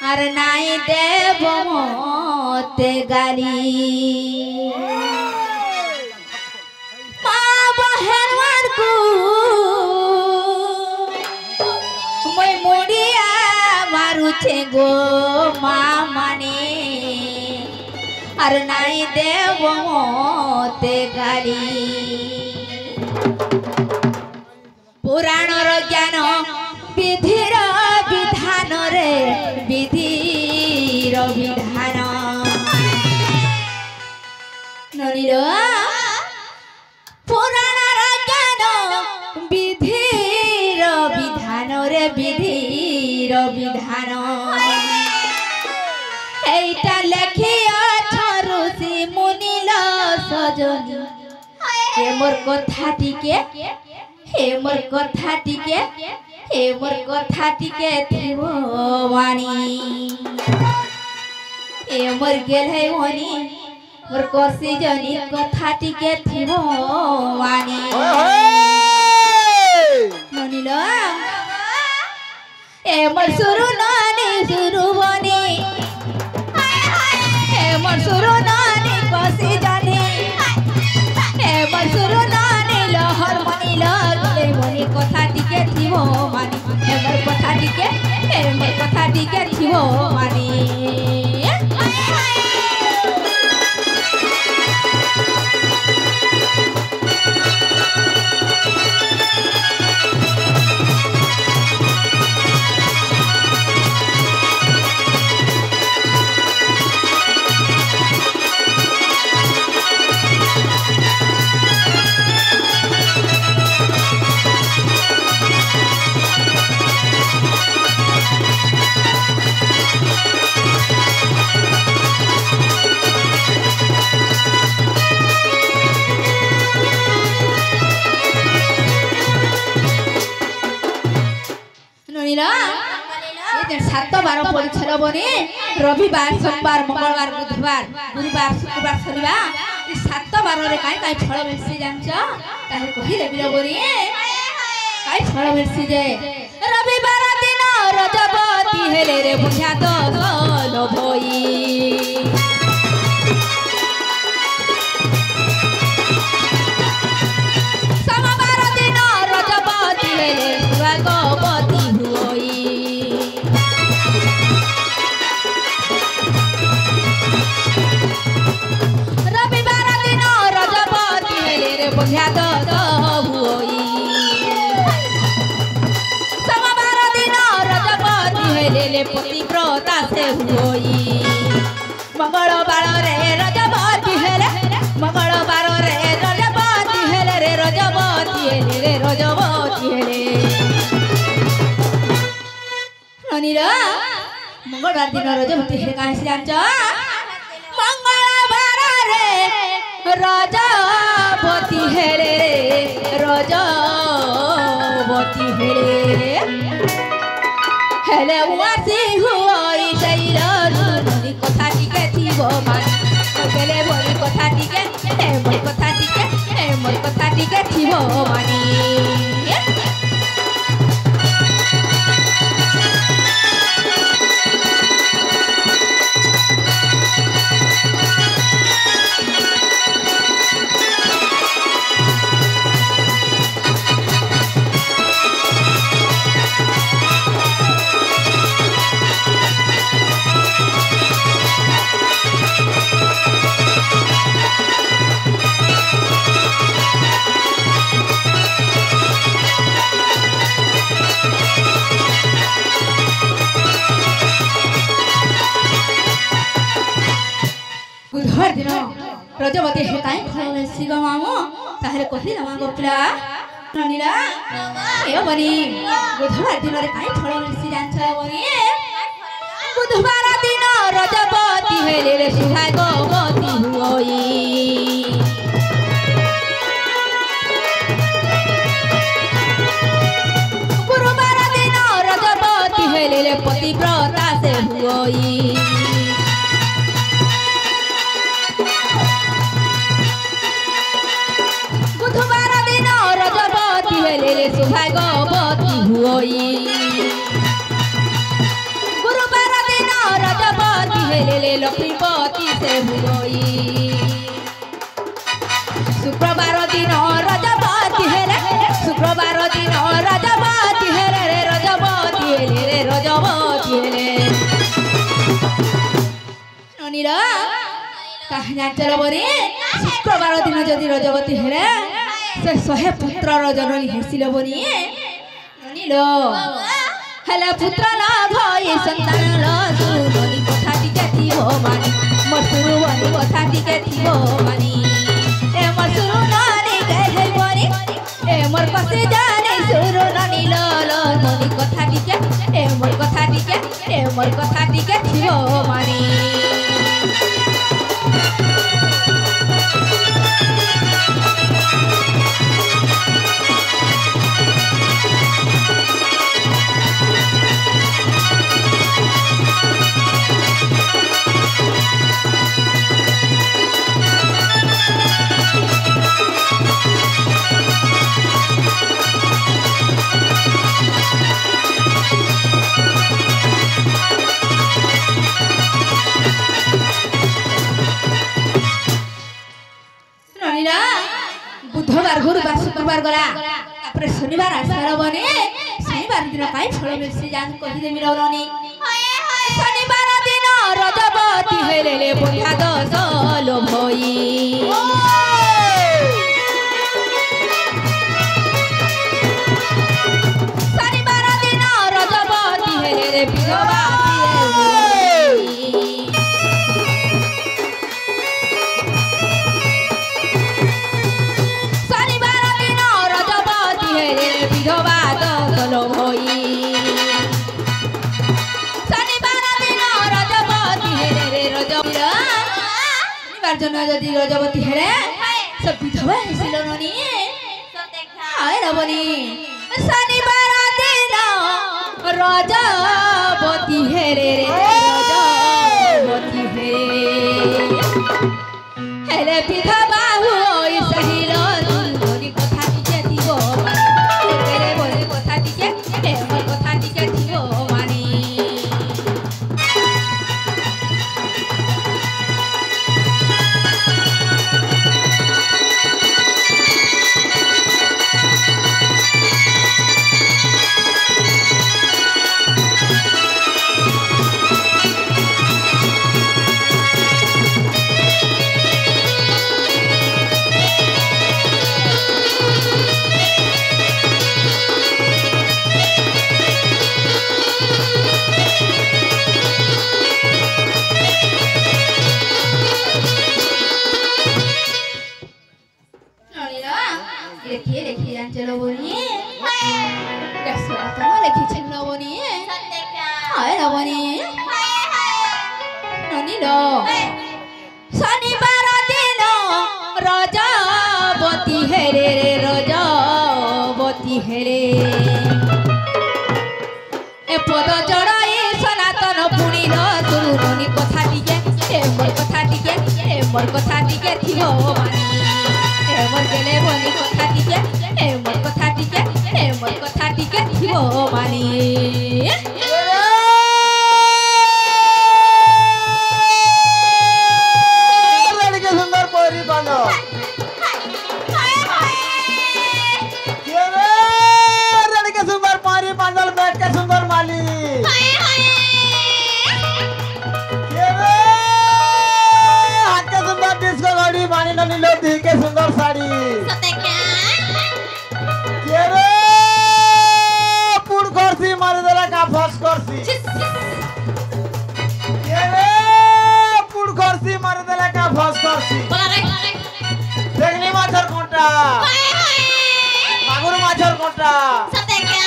আর নাই দেব মতে গালি মা বহের মারকু মই মুড়িয়া মারুছে গো মা মানে আর নাই দেব মতে গালি পুরাণর জ্ঞান বিধির বিধান রে বিধির বিধান ননির পুরাণর জ্ঞান বিধির বিধান রে বিধির বিধান এইটা লেখিয়াছ ঋষি মুনিল সজনী হে মোর কথাটিকে হে মোর কথাটিকে হে মোর কথাটিকে থিব বাণী হে মোর গেলে মনি মোর কষি জনি কথাটিকে থিব বাণী মনিল এ মোর সুরু নানি সুরু বনি হে মোর সুরু নানি কষি জনি হে মোর সুরু নানি লহর মনি লগে মনি কথাটিকে থিব মানি হে মোর কথাটিকে থিব মানি सात बार परीक्षा बने रविवार सोमवार मंगलवार बुधवार गुरुवार शुक्रवार शनिवार सात बार कहीं कहीं फल मिलसी जानछ ताहे कहि देबी बनी कहीं फल मिलसी जे रविवार दिन रजबती हेले रे बुझा तो लो भई सोमवार दिन रजबती हेले भगवती हुई बुझा तो हुई सोमवार दिन रजपति हेले पतिव्रता से हुई मंगलवार रे रजपति हेले मंगलवार रे रजपति हेले रे रजपति हेले रे रजपति हेले ननिर मंगलवार दिन रजपति हेले काहे से जानछ मंगलवार रे रजपति हेले रजपति हेले हेले वासी हुई शैल नुनी কথাটিকে থিব মান গেলে বলি কথাটিকে হে মোর কথাটিকে থিব মানি रजपति हे काई फल सिग मामो ताहरे कहि दमा गोपला ननिला ए बनी बुधवार दिन रे काई फल सि जानछ बनी बुधवार दिन रजपति हेले रे सुभागवती हुई गुरुवार दिन रजपति हेले रे पतिव्रता से हुई सुभागवती हुई गुरुवार दिन हेले लक्ष्मीपति से हुई शुक्रवार दिन रजपति हेले शुक्रवार दिन रजपति हेले रे रजपति हेले रे रजपति हेले ननीरा कहा चलो बोरी शुक्रवार दिन जदि रजपति हेले से 100 पुत्रर जननी हेसिल बोरी ननीलो हेले पुत्र न भई संतान ल सुननी कथा टिके थिबो मानी मसुरु बनी कथा टिके थिबो मानी ए मसुरु नानी के हे बोरी ए मोर कसे जाने सुरु नानी ल ननी कथा टिके ए मोर कथा टिके थिबो मानी बुधवार गुरुवार शुक्रवार गला तापर शनिवार आसार बने शनिवार दिन काई फल मिलसी जान कहि देबी रनी शनिवार दिन रजपति हेले बुढ़ा दस लो भई शनिवार दिन रजपति हेले विधवा विधवा दल भई शनिवार दिन रजपति हेले शनिवार जन जदि रजपति हेले सब विधवा हेसिल ननी आए रबनी शनिवार दिन रजपति हेले रजपति हेले विधवा होई सहिल ननी कथा टिके दिबो चलो बोलिए लिखी छन्न बोलिए आए ना बोलिए ननी लो शनिवार दिन रजपति हेले रजपति हेले ए पद जड़ाई सनातन पुणी लो तुरुनी कथा टिके ए मोर कथा टिके थिबो मानी ए मोर गेले बोली कथा टिके ए मोर कथा टिके थिबो मानी लड़के सुंदर पोरी बनो लड़के सुंदर पोरी बंदल बैठ के सुंदर माली हाथ के सुंदर डिस्को गाड़ी मानी ननी लो दी के सुंदर साड़ी मारे देला का फस करसी ये रे पुड़ करसी मारे देला का फस करसी देखनी माछर कोंटा मागुर माछर कोंटा सते क्या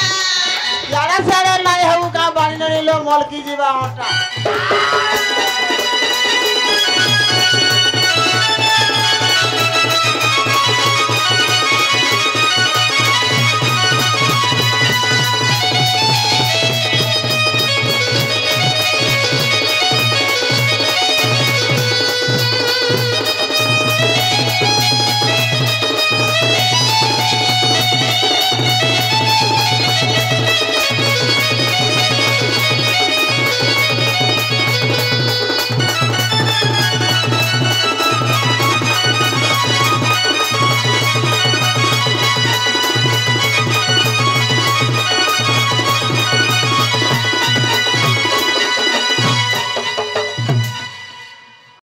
याडा साडा नाही हउ का बानी ननी लो मल की जीवा होटा